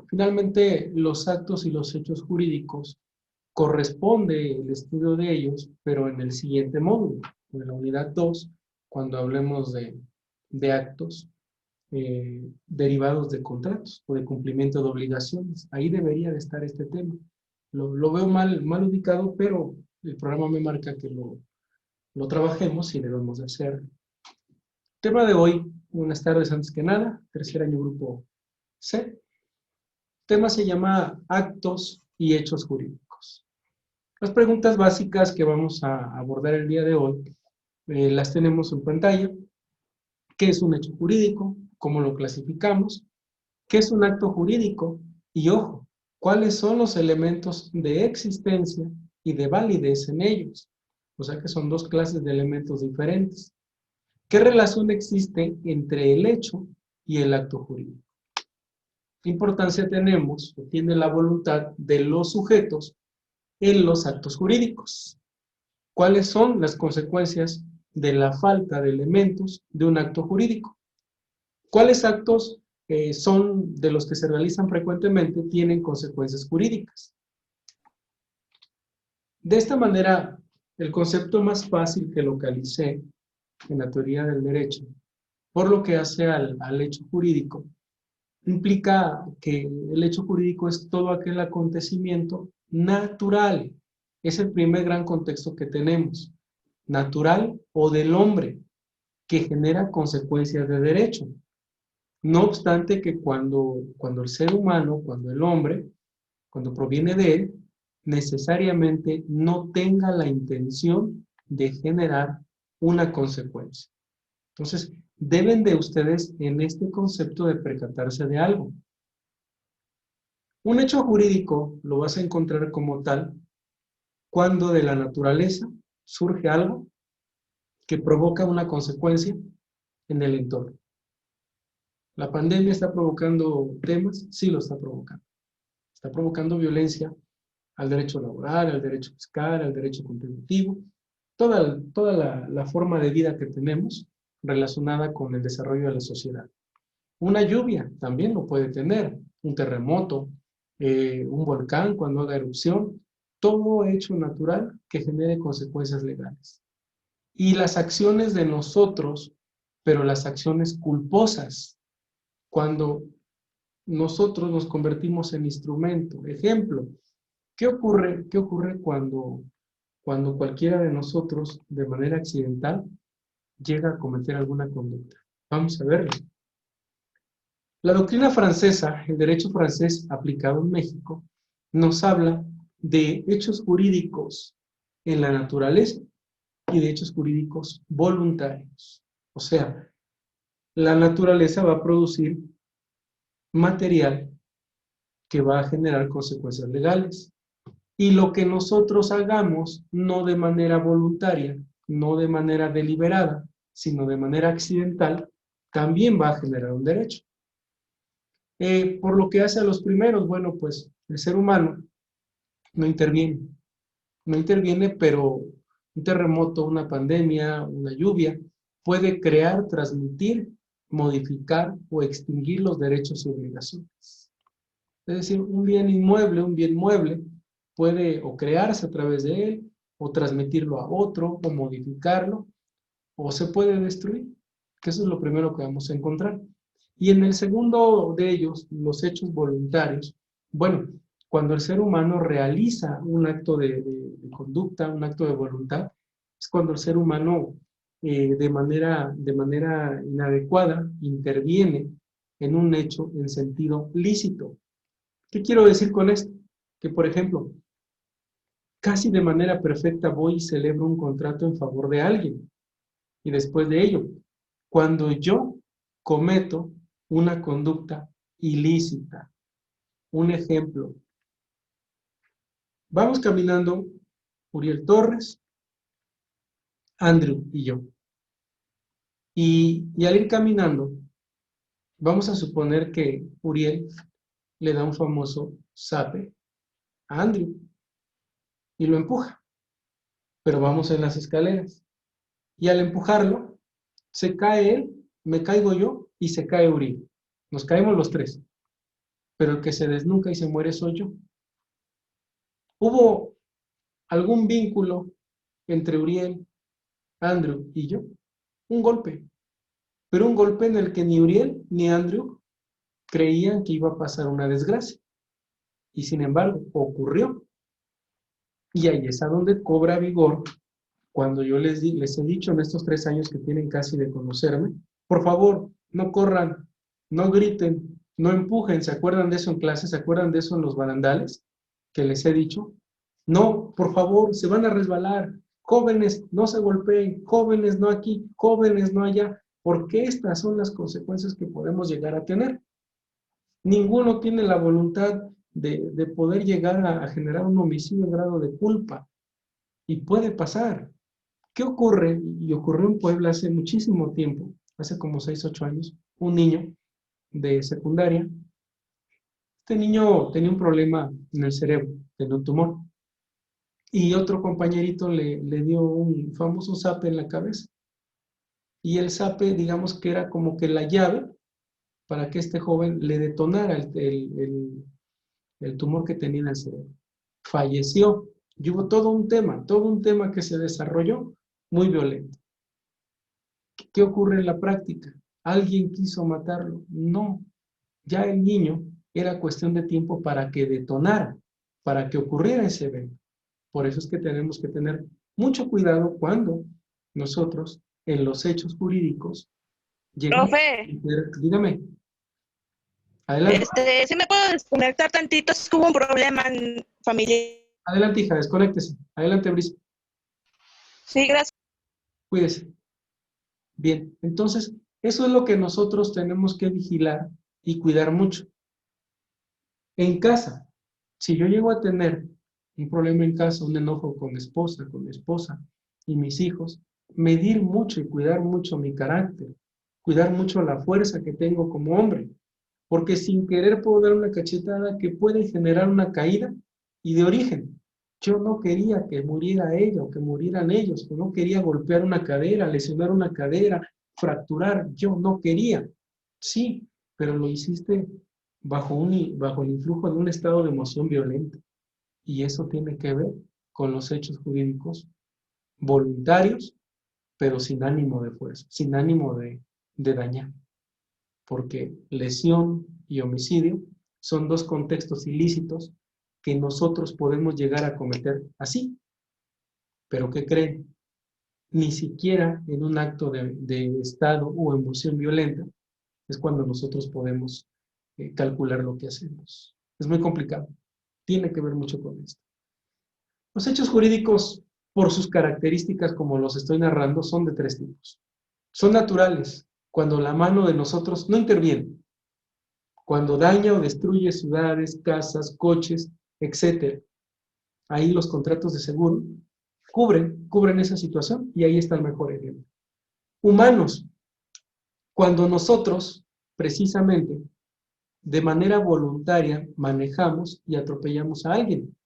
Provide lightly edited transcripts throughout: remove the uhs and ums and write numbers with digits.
Finalmente, los actos y los hechos jurídicos corresponde el estudio de ellos, pero en el siguiente módulo, en la unidad 2, cuando hablemos de actos derivados de contratos o de cumplimiento de obligaciones. Ahí debería de estar este tema. Lo veo mal ubicado, pero el programa me marca que lo trabajemos y debemos de hacer. Tema de hoy, buenas tardes antes que nada, tercer año grupo C. El tema se llama actos y hechos jurídicos. Las preguntas básicas que vamos a abordar el día de hoy las tenemos en pantalla. ¿Qué es un hecho jurídico? ¿Cómo lo clasificamos? ¿Qué es un acto jurídico? Y ojo, ¿cuáles son los elementos de existencia y de validez en ellos? O sea que son dos clases de elementos diferentes. ¿Qué relación existe entre el hecho y el acto jurídico? ¿Qué importancia tenemos o tiene la voluntad de los sujetos en los actos jurídicos? ¿Cuáles son las consecuencias de la falta de elementos de un acto jurídico? ¿Cuáles actos son de los que se realizan frecuentemente tienen consecuencias jurídicas? De esta manera, el concepto más fácil que localicé en la teoría del derecho, por lo que hace al hecho jurídico, implica que el hecho jurídico es todo aquel acontecimiento natural. Es el primer gran contexto que tenemos, natural o del hombre, que genera consecuencias de derecho. No obstante que cuando el ser humano, cuando el hombre, cuando proviene de él, necesariamente no tenga la intención de generar una consecuencia. Entonces, deben de ustedes en este concepto de percatarse de algo. Un hecho jurídico lo vas a encontrar como tal cuando de la naturaleza surge algo que provoca una consecuencia en el entorno. ¿La pandemia está provocando temas? Sí lo está provocando. Está provocando violencia al derecho laboral, al derecho fiscal, al derecho contributivo, toda la forma de vida que tenemos relacionada con el desarrollo de la sociedad. Una lluvia también lo puede tener, un terremoto, un volcán cuando haga erupción, todo hecho natural que genere consecuencias legales. Y las acciones de nosotros, pero las acciones culposas, cuando nosotros nos convertimos en instrumento. Ejemplo, ¿qué ocurre cuando cualquiera de nosotros, de manera accidental, llega a cometer alguna conducta? Vamos a verlo. La doctrina francesa, el derecho francés aplicado en México, nos habla de hechos jurídicos en la naturaleza y de hechos jurídicos voluntarios. O sea, la naturaleza va a producir material que va a generar consecuencias legales. Y lo que nosotros hagamos, no de manera voluntaria, no de manera deliberada, sino de manera accidental, también va a generar un derecho. Por lo que hace a los primeros, bueno, pues el ser humano no interviene. No interviene, pero un terremoto, una pandemia, una lluvia, puede crear, transmitir, modificar o extinguir los derechos y obligaciones. Es decir, un bien inmueble, un bien mueble, puede o crearse a través de él, o transmitirlo a otro, o modificarlo, o se puede destruir, que eso es lo primero que vamos a encontrar. Y en el segundo de ellos, los hechos voluntarios, bueno, cuando el ser humano realiza un acto de conducta, un acto de voluntad, es cuando el ser humano de manera inadecuada interviene en un hecho en sentido lícito. ¿Qué quiero decir con esto? Que, por ejemplo, casi de manera perfecta voy y celebro un contrato en favor de alguien. Y después de ello, cuando yo cometo una conducta ilícita. Un ejemplo. Vamos caminando, Uriel Torres, Andrew y yo. Y al ir caminando, vamos a suponer que Uriel le da un famoso zape a Andrew y lo empuja. Pero vamos en las escaleras. Y al empujarlo, se cae él, me caigo yo y se cae Uriel. Nos caemos los tres. pero el que se desnuca y se muere soy yo. ¿Hubo algún vínculo entre Uriel, Andrew y yo? Un golpe, pero un golpe en el que ni Uriel ni Andrew creían que iba a pasar una desgracia. Y sin embargo, ocurrió. Y ahí es a donde cobra vigor cuando yo les he dicho en estos 3 años que tienen casi de conocerme, por favor, no corran, no griten, no empujen. ¿Se acuerdan de eso en clase? ¿Se acuerdan de eso en los barandales que les he dicho? No, por favor, se van a resbalar. Jóvenes, no se golpeen. Jóvenes, no aquí. Jóvenes, no allá. Porque estas son las consecuencias que podemos llegar a tener. Ninguno tiene la voluntad de poder llegar a generar un homicidio en grado de culpa. Y puede pasar. ¿Qué ocurre? Y ocurrió en Puebla hace muchísimo tiempo, hace como 6, 8 años, un niño de secundaria. Este niño tenía un problema en el cerebro, tenía un tumor. Y otro compañerito le dio un famoso zape en la cabeza. Y el zape, digamos que era como que la llave para que este joven le detonara el tumor que tenía en el cerebro. Falleció. Y hubo todo un tema que se desarrolló muy violento. ¿Qué ocurre en la práctica? ¿Alguien quiso matarlo? No. Ya el niño era cuestión de tiempo para que detonara, para que ocurriera ese evento. Por eso es que tenemos que tener mucho cuidado cuando nosotros, en los hechos jurídicos, llegamos a Profe, meter, dígame, adelante, ¿sí me puedo desconectar tantito? Es que hubo un problema familiar. adelante, hija, desconéctese. Adelante, Brice, Sí, gracias. cuídese. Bien, entonces, eso es lo que nosotros tenemos que vigilar y cuidar mucho. En casa, si yo llego a tener un problema en casa, un enojo con mi esposa y mis hijos, medir mucho y cuidar mucho mi carácter, cuidar mucho la fuerza que tengo como hombre, porque sin querer puedo dar una cachetada que puede generar una caída y de origen. Yo no quería que muriera ella o que murieran ellos, yo no quería golpear una cadera, lesionar una cadera, fracturar, yo no quería. Sí, pero lo hiciste bajo el influjo de un estado de emoción violenta. Y eso tiene que ver con los hechos jurídicos voluntarios, pero sin ánimo de fuerza, sin ánimo de dañar. Porque lesión y homicidio son dos contextos ilícitos que nosotros podemos llegar a cometer así. Pero ¿qué creen? Ni siquiera en un acto de estado o emoción violenta es cuando nosotros podemos calcular lo que hacemos. Es muy complicado. Tiene que ver mucho con esto. Los hechos jurídicos, por sus características, como los estoy narrando, son de 3 tipos. Son naturales, cuando la mano de nosotros no interviene, cuando daña o destruye ciudades, casas, coches, etc. Ahí los contratos de seguro cubren esa situación y ahí está el mejor ejemplo. Humanos, cuando nosotros, precisamente, de manera voluntaria, manejamos y atropellamos a alguien.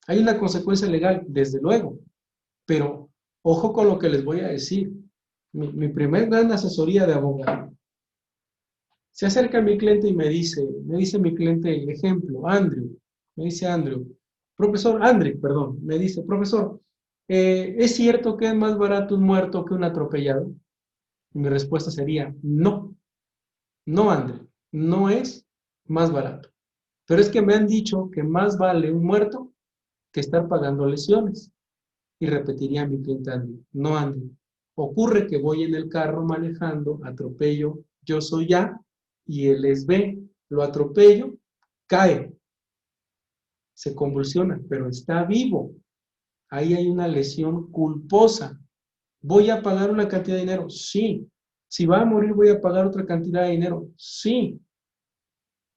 Hay una consecuencia legal, desde luego, pero ojo con lo que les voy a decir. Mi primer gran asesoría de abogado. Se acerca mi cliente y me dice mi cliente el ejemplo, Andrew, me dice Andrew, profesor, Andrew, perdón, me dice, profesor, ¿es cierto que es más barato un muerto que un atropellado? Y mi respuesta sería, no, no, Andrew, no es más barato. Pero es que me han dicho que más vale un muerto que estar pagando lesiones. Y repetiría a mi cliente Andy, no Andy. Ocurre que voy en el carro manejando, atropello, yo soy A, y él es B, lo atropello, cae, se convulsiona, pero está vivo. Ahí hay una lesión culposa. ¿Voy a pagar una cantidad de dinero? Sí. Si va a morir, ¿voy a pagar otra cantidad de dinero? Sí.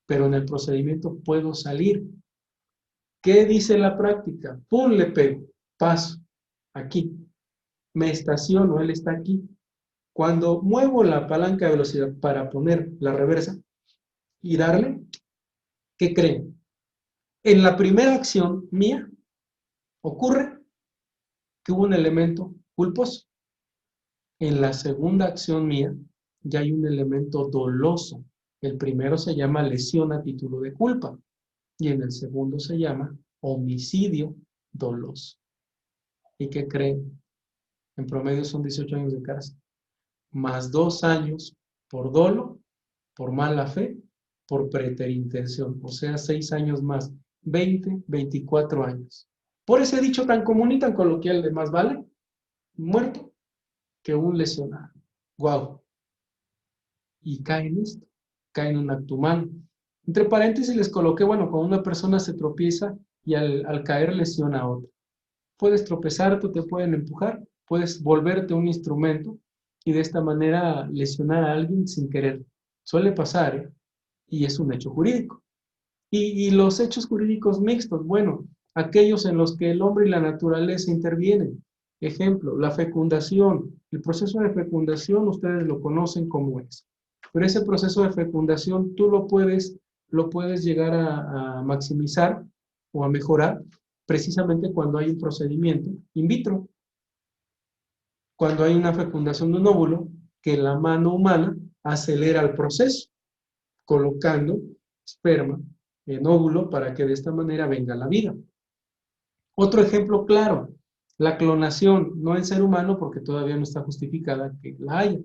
Pero en el procedimiento puedo salir. ¿Qué dice la práctica? ¡Pum! Le pego. Paso. Aquí. Me estaciono, él está aquí. Cuando muevo la palanca de velocidad para poner la reversa y darle, ¿qué creen? En la primera acción mía ocurre que hubo un elemento culposo. En la segunda acción mía ya hay un elemento doloso. El primero se llama lesión a título de culpa y en el segundo se llama homicidio doloso. ¿Y qué creen? En promedio son 18 años de cárcel, más 2 años por dolo, por mala fe, por preterintención, o sea, 6 años más, 20, 24 años. Por ese dicho tan común y tan coloquial de más vale muerto que un lesionado. ¡Guau! Y cae en esto, cae en un acto humano. Entre paréntesis les coloqué, bueno, cuando una persona se tropieza y al caer lesiona a otra. Puedes tropezarte, te pueden empujar, puedes volverte un instrumento y de esta manera lesionar a alguien sin querer. Suele pasar, ¿eh? Y es un hecho jurídico. Y los hechos jurídicos mixtos, bueno, aquellos en los que el hombre y la naturaleza intervienen. Ejemplo, la fecundación. El proceso de fecundación ustedes lo conocen como es. Pero ese proceso de fecundación tú lo puedes llegar a maximizar o a mejorar precisamente cuando hay un procedimiento in vitro. Cuando hay una fecundación de un óvulo, que la mano humana acelera el proceso, colocando esperma en óvulo para que de esta manera venga la vida. Otro ejemplo claro, la clonación, no en ser humano porque todavía no está justificada que la haya,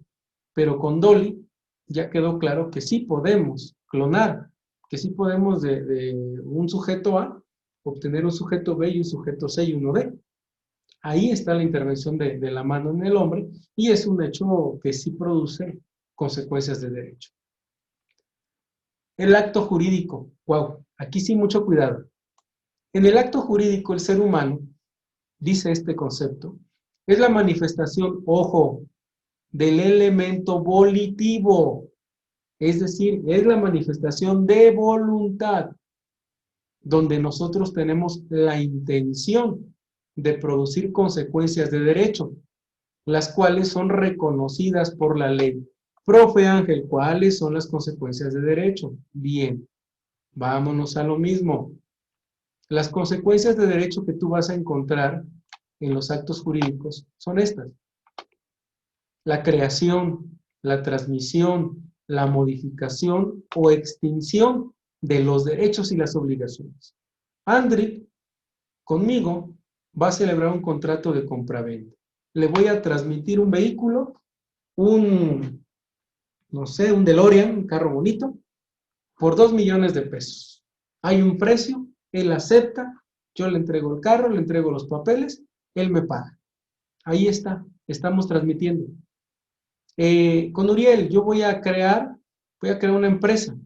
pero con Dolly ya quedó claro que sí podemos clonar, que sí podemos de un sujeto A obtener un sujeto B y un sujeto C y uno D. Ahí está la intervención de la mano en el hombre y es un hecho que sí produce consecuencias de derecho. El acto jurídico. Wow, aquí sí mucho cuidado. En el acto jurídico, el ser humano, dice este concepto, es la manifestación, ojo, del elemento volitivo. Es decir, es la manifestación de voluntad, donde nosotros tenemos la intención de producir consecuencias de derecho, las cuales son reconocidas por la ley. Profe Ángel, ¿cuáles son las consecuencias de derecho? Bien, vámonos a lo mismo. Las consecuencias de derecho que tú vas a encontrar en los actos jurídicos son estas. La creación, la transmisión, la modificación o extinción de los derechos y las obligaciones. Andrick, conmigo, va a celebrar un contrato de compraventa. Le voy a transmitir un vehículo, no sé, un DeLorean, un carro bonito, por 2 millones de pesos. Hay un precio, él acepta, yo le entrego el carro, le entrego los papeles, él me paga. Ahí está, estamos transmitiendo. Con Uriel, yo voy a crear una empresa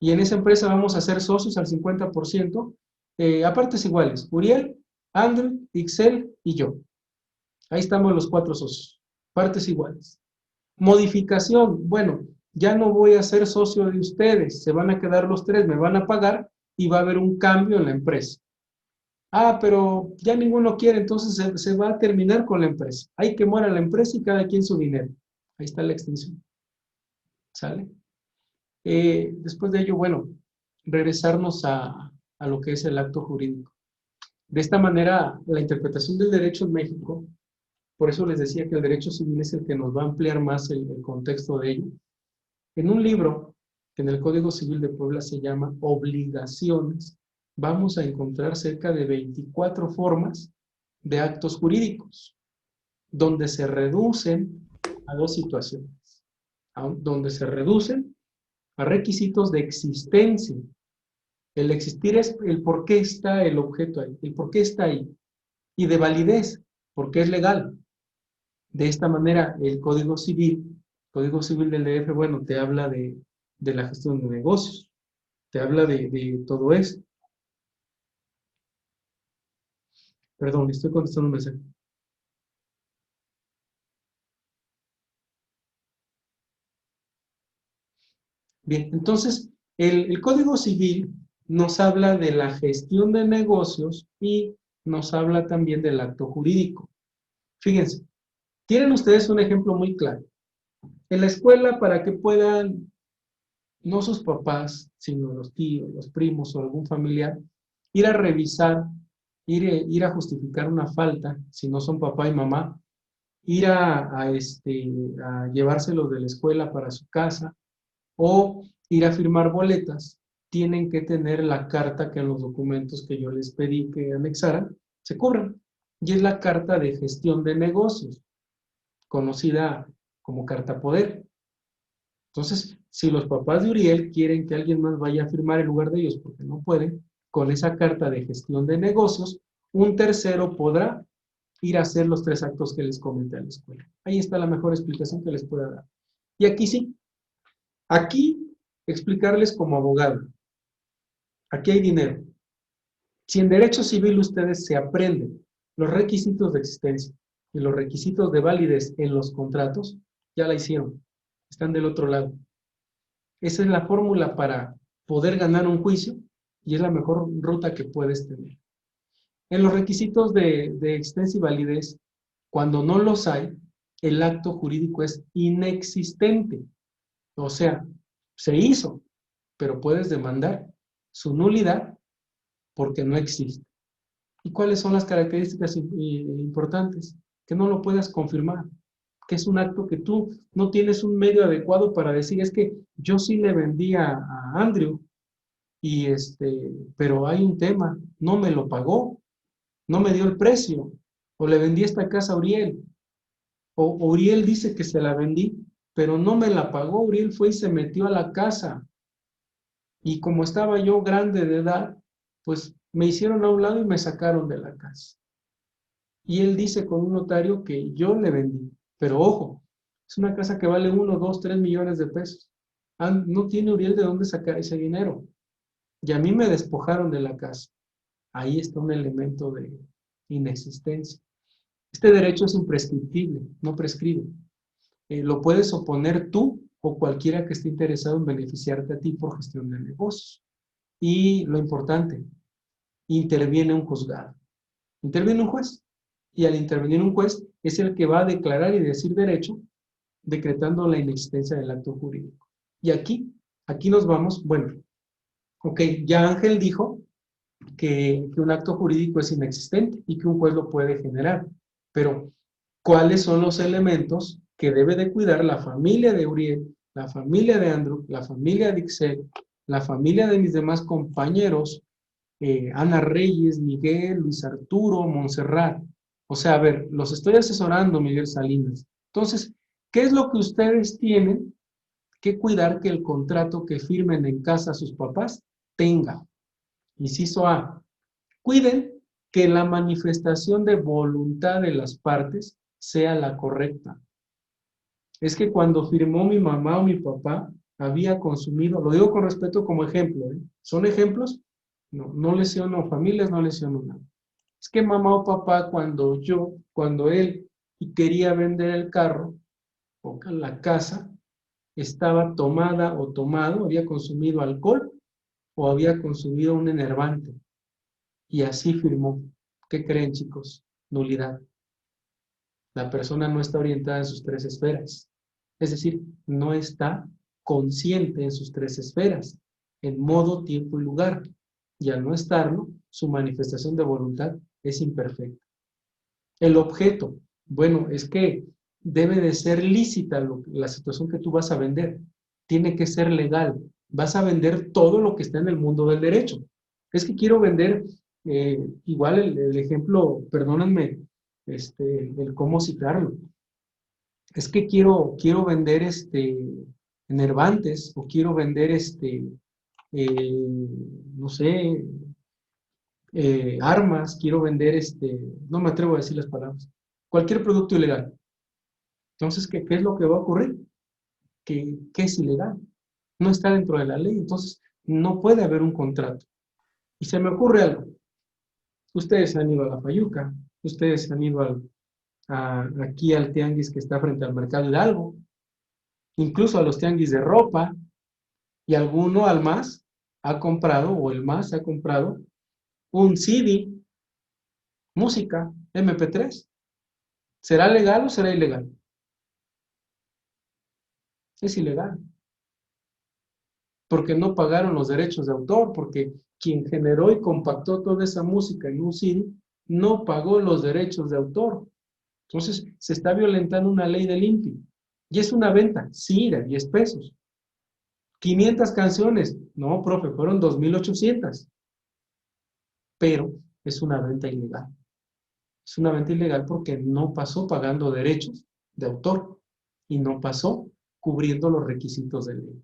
y en esa empresa vamos a ser socios al 50%, a partes iguales. Uriel, Andrew, Ixel y yo. Ahí estamos los 4 socios, partes iguales. Modificación, bueno, ya no voy a ser socio de ustedes, se van a quedar los 3, me van a pagar y va a haber un cambio en la empresa. Ah, pero ya ninguno quiere, entonces se va a terminar con la empresa. Hay que muera la empresa y cada quien su dinero. Ahí está la extinción. ¿Sale? Después de ello, bueno, regresarnos a lo que es el acto jurídico. De esta manera, la interpretación del derecho en México, por eso les decía que el derecho civil es el que nos va a ampliar más el contexto de ello. En un libro que en el Código Civil de Puebla se llama Obligaciones, vamos a encontrar cerca de 24 formas de actos jurídicos, donde se reducen a 2 situaciones, donde se reducen a requisitos de existencia. El existir es el por qué está el objeto ahí, el por qué está ahí, y de validez, porque es legal. De esta manera, el Código Civil del DF, bueno, te habla de la gestión de negocios, te habla de todo eso. Perdón, estoy contestando un mensaje. Bien, entonces, el Código Civil nos habla de la gestión de negocios y nos habla también del acto jurídico. Fíjense, tienen ustedes un ejemplo muy claro. En la escuela, para que puedan, no sus papás, sino los tíos, los primos o algún familiar, ir a revisar, ir a justificar una falta, si no son papá y mamá, ir a llevárselo de la escuela para su casa, o ir a firmar boletas, tienen que tener la carta que en los documentos que yo les pedí que anexaran se cubran. Y es la carta de gestión de negocios, conocida como carta poder. Entonces, si los papás de Uriel quieren que alguien más vaya a firmar en lugar de ellos porque no pueden, con esa carta de gestión de negocios, un tercero podrá ir a hacer los 3 actos que les comenté a la escuela. Ahí está la mejor explicación que les pueda dar. Y aquí sí, aquí explicarles como abogado. Aquí hay dinero. Si en derecho civil ustedes se aprenden los requisitos de existencia y los requisitos de validez en los contratos, ya la hicieron. Están del otro lado. Esa es la fórmula para poder ganar un juicio y es la mejor ruta que puedes tener. En los requisitos de existencia y validez, cuando no los hay, el acto jurídico es inexistente. O sea, se hizo, pero puedes demandar su nulidad porque no existe. ¿Y cuáles son las características importantes? Que no lo puedas confirmar, que es un acto que tú no tienes un medio adecuado para decir, es que yo sí le vendí a Andrew, y pero hay un tema, no me lo pagó, no me dio el precio, o le vendí esta casa a Uriel, o Uriel dice que se la vendí, pero no me la pagó, Uriel fue y se metió a la casa, y como estaba yo grande de edad, pues me hicieron a un lado y me sacaron de la casa. Y él dice con un notario que yo le vendí, pero ojo, es una casa que vale 1, 2, 3 millones de pesos. No tiene Uriel de dónde sacar ese dinero. Y a mí me despojaron de la casa. Ahí está un elemento de inexistencia. Este derecho es imprescriptible, no prescribe. Lo puedes oponer tú o cualquiera que esté interesado en beneficiarte a ti por gestión de negocios. Y lo importante, interviene un juzgado. Interviene un juez. Y al intervenir un juez es el que va a declarar y decir derecho, decretando la inexistencia del acto jurídico. Y aquí nos vamos, bueno, ok, ya Ángel dijo que un acto jurídico es inexistente y que un juez lo puede generar. Pero, ¿cuáles son los elementos que debe de cuidar la familia de Uriel, la familia de Andrew, la familia de Ixel, la familia de mis demás compañeros, Ana Reyes, Miguel, Luis Arturo, Montserrat? O sea, a ver, los estoy asesorando, Miguel Salinas. Entonces, ¿qué es lo que ustedes tienen que cuidar que el contrato que firmen en casa sus papás tenga? Inciso A, cuiden que la manifestación de voluntad de las partes sea la correcta. Es que cuando firmó mi mamá o mi papá, había consumido, lo digo con respeto como ejemplo, ¿eh? ¿Son ejemplos? No, no lesiono familias, no lesiono nada. Es que mamá o papá, cuando él quería vender el carro o la casa, estaba tomada o tomado, había consumido alcohol o había consumido un enervante. Y así firmó. ¿Qué creen, chicos? Nulidad. La persona no está orientada en sus 3 esferas. Es decir, no está consciente en sus 3 esferas, en modo, tiempo y lugar. Y al no estarlo, su manifestación de voluntad es imperfecta. El objeto, bueno, es que debe de ser lícita la situación que tú vas a vender. Tiene que ser legal. Vas a vender todo lo que está en el mundo del derecho. Es que quiero vender, igual el ejemplo, perdónenme, el cómo citarlo. Es que quiero vender enervantes o quiero vender no sé, armas, quiero vender no me atrevo a decir las palabras, cualquier producto ilegal. Entonces, ¿qué es lo que va a ocurrir? Que es ilegal, no está dentro de la ley, entonces no puede haber un contrato. Y se me ocurre algo. Ustedes han ido a la Fayuca, ustedes han ido aquí al tianguis que está frente al mercado Hidalgo, incluso a los tianguis de ropa, y alguno al más ha comprado, o el más ha comprado, un CD, música, MP3. ¿Será legal o será ilegal? Es ilegal. Porque no pagaron los derechos de autor, porque quien generó y compactó toda esa música en un CD no pagó los derechos de autor. Entonces, se está violentando una ley del INPI. Y es una venta, sí, de 10 pesos. 500 canciones. No, profe, fueron 2,800. Pero es una venta ilegal. Es una venta ilegal porque no pasó pagando derechos de autor y no pasó cubriendo los requisitos de ley.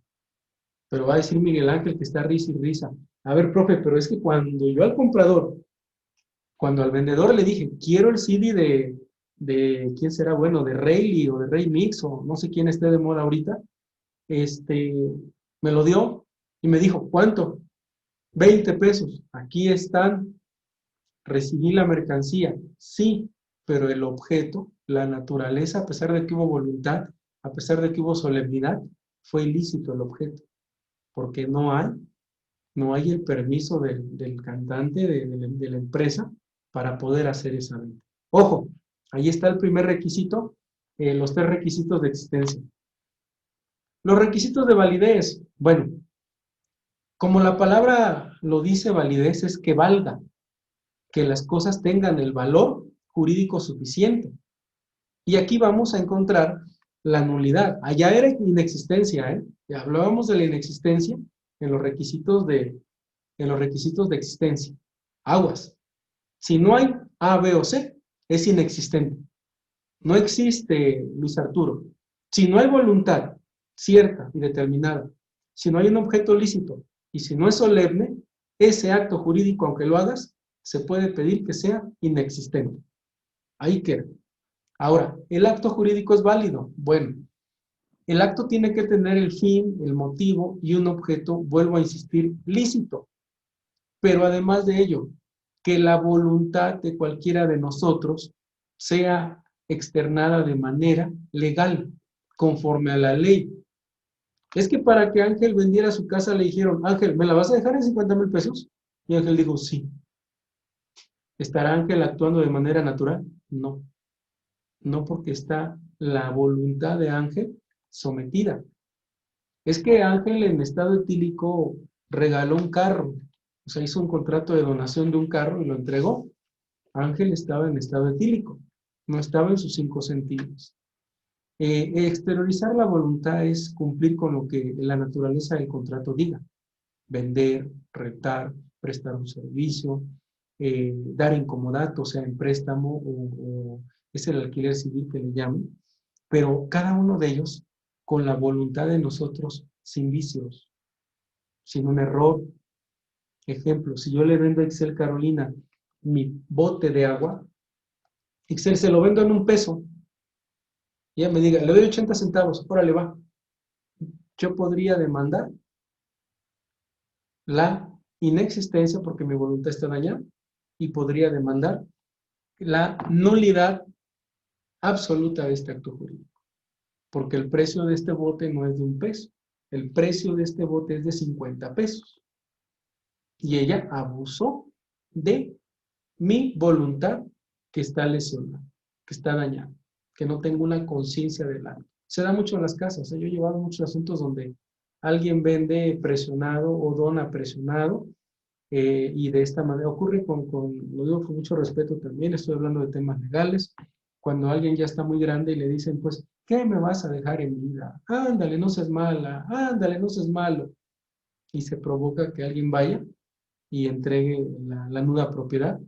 Pero va a decir Miguel Ángel que está risa y risa. A ver, profe, pero es que cuando yo al comprador, cuando al vendedor le dije, quiero el CD ¿quién será bueno? De Rayleigh o de Ray Mix o no sé quién esté de moda ahorita, me lo dio y me dijo, ¿cuánto? 20 pesos. Aquí están, recibí la mercancía. Sí, pero el objeto, la naturaleza, a pesar de que hubo voluntad, a pesar de que hubo solemnidad, fue ilícito el objeto, porque no hay el permiso del cantante, de la empresa, para poder hacer esa venta. Ojo, ahí está el primer requisito, los 3 requisitos de existencia. Los requisitos de validez, bueno, como la palabra lo dice, validez es que valga, que las cosas tengan el valor jurídico suficiente. Y aquí vamos a encontrar la nulidad. Allá era inexistencia, ¿eh? Ya hablábamos de la inexistencia en los requisitos de existencia. Aguas. Si no hay A, B o C, es inexistente. No existe, Luis Arturo. Si no hay voluntad cierta y determinada, si no hay un objeto lícito y si no es solemne, ese acto jurídico, aunque lo hagas, se puede pedir que sea inexistente. Ahí queda. Ahora, ¿el acto jurídico es válido? Bueno, el acto tiene que tener el fin, el motivo y un objeto, vuelvo a insistir, lícito. Pero además de ello, que la voluntad de cualquiera de nosotros sea externada de manera legal, conforme a la ley. Es que para que Ángel vendiera su casa le dijeron, Ángel, ¿me la vas a dejar en 50,000 pesos? Y Ángel dijo, sí. ¿Estará Ángel actuando de manera natural? No. No, porque está la voluntad de Ángel sometida. Es que Ángel en estado etílico regaló un carro, o sea, hizo un contrato de donación de un carro y lo entregó. Ángel estaba en estado etílico, no estaba en sus 5 sentidos. Exteriorizar la voluntad es cumplir con lo que la naturaleza del contrato diga. Vender, rentar, prestar un servicio, dar incomodato, o sea, en préstamo o es el alquiler civil que le llaman, pero cada uno de ellos con la voluntad de nosotros, sin vicios, sin un error. Ejemplo, si yo le vendo a Excel Carolina mi bote de agua, Excel se lo vendo en $1, y ella me diga, le doy 80 centavos, órale va. Yo podría demandar la inexistencia porque mi voluntad está dañada y podría demandar la nulidad absoluta de este acto jurídico, porque el precio de este bote no es de $1, el precio de este bote es de 50 pesos. Y ella abusó de mi voluntad que está lesionada, que está dañada, que no tengo una conciencia del acto. Se da mucho en las casas, ¿eh? Yo he llevado muchos asuntos donde alguien vende presionado o dona presionado, y de esta manera ocurre lo digo con mucho respeto también, estoy hablando de temas legales, cuando alguien ya está muy grande y le dicen, pues, ¿qué me vas a dejar en vida? Ándale, no seas mala, ándale, no seas malo. Y se provoca que alguien vaya y entregue la nuda propiedad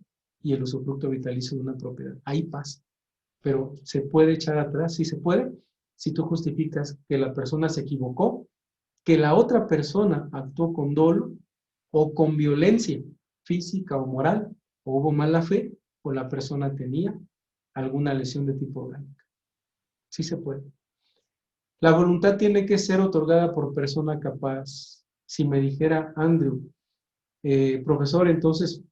y el usufructo vitalicio de una propiedad. Ahí pasa. Pero ¿se puede echar atrás? Sí se puede, si tú justificas que la persona se equivocó, que la otra persona actuó con dolo o con violencia física o moral, o hubo mala fe, o la persona tenía alguna lesión de tipo orgánica. Sí se puede. La voluntad tiene que ser otorgada por persona capaz. Si me dijera Andrew, profesor, entonces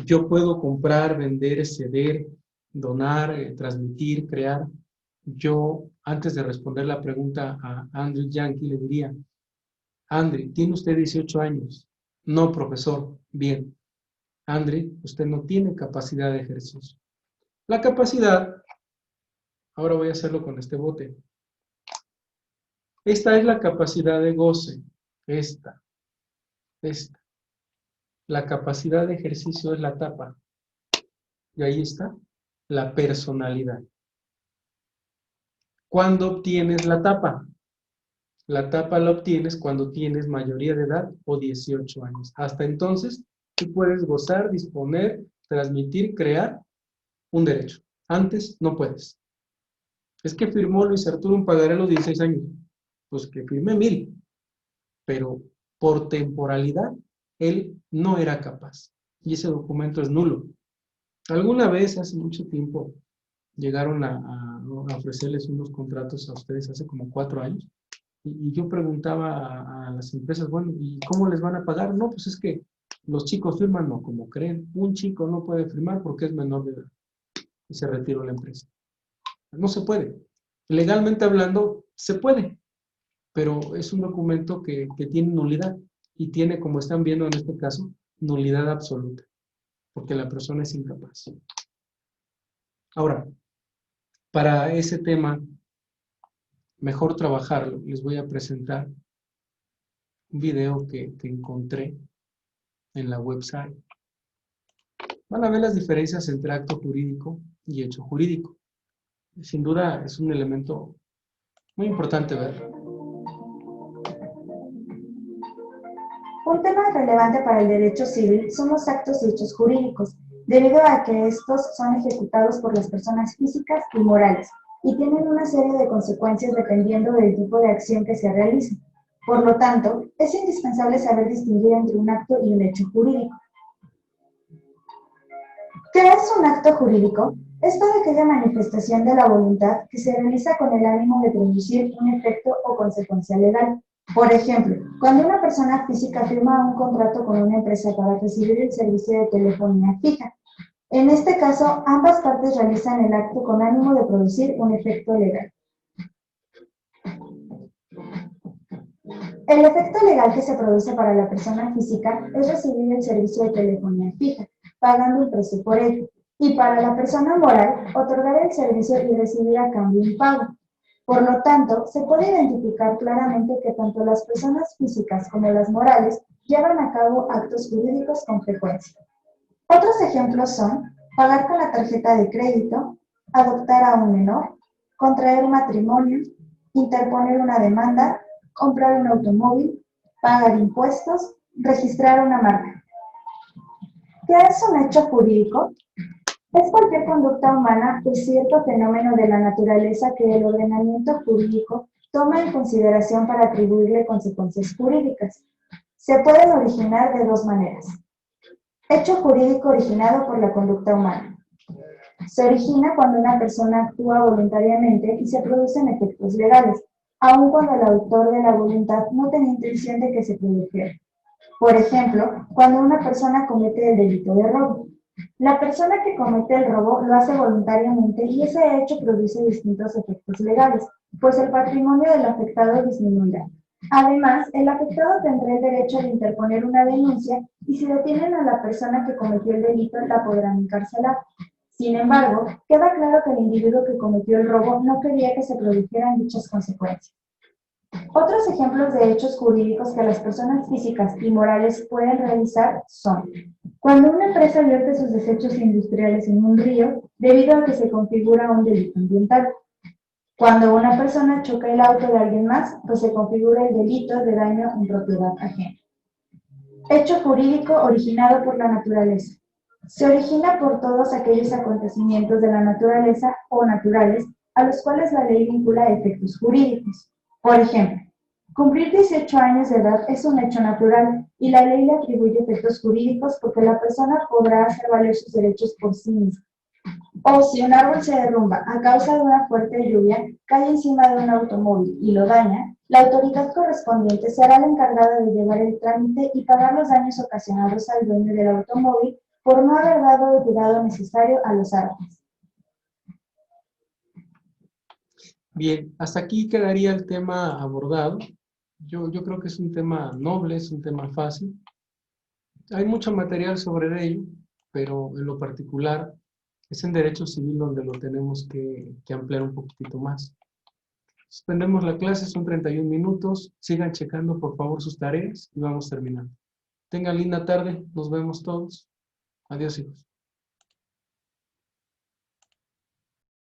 yo puedo comprar, vender, ceder, donar, transmitir, crear. Yo, antes de responder la pregunta a Andrew Yankee, le diría, Andrew, ¿tiene usted 18 años? No, profesor. Bien. Andrew, usted no tiene capacidad de ejercicio. La capacidad, ahora voy a hacerlo con este bote. Esta es la capacidad de goce. Esta. La capacidad de ejercicio es la tapa. Y ahí está la personalidad. ¿Cuándo obtienes la tapa? La tapa la obtienes cuando tienes mayoría de edad o 18 años. Hasta entonces, tú puedes gozar, disponer, transmitir, crear un derecho. Antes no puedes. Es que firmó Luis Arturo un pagaré a los 16 años. Pues que firme 1000. Pero por temporalidad, él no era capaz. Y ese documento es nulo. Alguna vez, hace mucho tiempo, llegaron a ofrecerles unos contratos a ustedes hace como 4 años. Y yo preguntaba a las empresas, bueno, ¿y cómo les van a pagar? No, pues es que los chicos firman, no, como creen. Un chico no puede firmar porque es menor de edad. Y se retiró la empresa. No se puede. Legalmente hablando, se puede, pero es un documento que tiene nulidad y tiene, como están viendo en este caso, nulidad absoluta, porque la persona es incapaz. Ahora, para ese tema, mejor trabajarlo, les voy a presentar un video que encontré en la website. Van a ver las diferencias entre acto jurídico y hecho jurídico. Sin duda es un elemento muy importante ver. Un tema relevante para el derecho civil son los actos y hechos jurídicos, debido a que estos son ejecutados por las personas físicas y morales, y tienen una serie de consecuencias dependiendo del tipo de acción que se realice. Por lo tanto, es indispensable saber distinguir entre un acto y un hecho jurídico. ¿Qué es un acto jurídico? Es toda aquella manifestación de la voluntad que se realiza con el ánimo de producir un efecto o consecuencia legal. Por ejemplo, cuando una persona física firma un contrato con una empresa para recibir el servicio de telefonía fija. En este caso, ambas partes realizan el acto con ánimo de producir un efecto legal. El efecto legal que se produce para la persona física es recibir el servicio de telefonía fija, pagando un precio por ello, y para la persona moral, otorgar el servicio y recibir a cambio un pago. Por lo tanto, se puede identificar claramente que tanto las personas físicas como las morales llevan a cabo actos jurídicos con frecuencia. Otros ejemplos son pagar con la tarjeta de crédito, adoptar a un menor, contraer matrimonio, interponer una demanda, comprar un automóvil, pagar impuestos, registrar una marca. ¿Qué es un hecho jurídico? Es cualquier conducta humana o cierto fenómeno de la naturaleza que el ordenamiento jurídico toma en consideración para atribuirle consecuencias jurídicas. Se pueden originar de dos maneras. Hecho jurídico originado por la conducta humana. Se origina cuando una persona actúa voluntariamente y se producen efectos legales, aun cuando el autor de la voluntad no tenía intención de que se produjera. Por ejemplo, cuando una persona comete el delito de robo. La persona que comete el robo lo hace voluntariamente y ese hecho produce distintos efectos legales, pues el patrimonio del afectado disminuirá. Además, el afectado tendrá el derecho de interponer una denuncia y si detienen a la persona que cometió el delito, la podrán encarcelar. Sin embargo, queda claro que el individuo que cometió el robo no quería que se produjeran dichas consecuencias. Otros ejemplos de hechos jurídicos que las personas físicas y morales pueden realizar son cuando una empresa vierte sus desechos industriales en un río debido a que se configura un delito ambiental. Cuando una persona choca el auto de alguien más, pues se configura el delito de daño en propiedad ajena. Hecho jurídico originado por la naturaleza. Se origina por todos aquellos acontecimientos de la naturaleza o naturales a los cuales la ley vincula efectos jurídicos. Por ejemplo, cumplir 18 años de edad es un hecho natural y la ley le atribuye efectos jurídicos porque la persona podrá hacer valer sus derechos por sí misma. O si un árbol se derrumba a causa de una fuerte lluvia, cae encima de un automóvil y lo daña, la autoridad correspondiente será la encargada de llevar el trámite y pagar los daños ocasionados al dueño del automóvil por no haber dado el cuidado necesario a los árboles. Bien, hasta aquí quedaría el tema abordado. Yo creo que es un tema noble, es un tema fácil. Hay mucho material sobre ello, pero en lo particular es en derecho civil donde lo tenemos que ampliar un poquitito más. Suspendemos la clase, son 31 minutos. Sigan checando por favor sus tareas y vamos terminando. Tengan linda tarde, nos vemos todos. Adiós, hijos.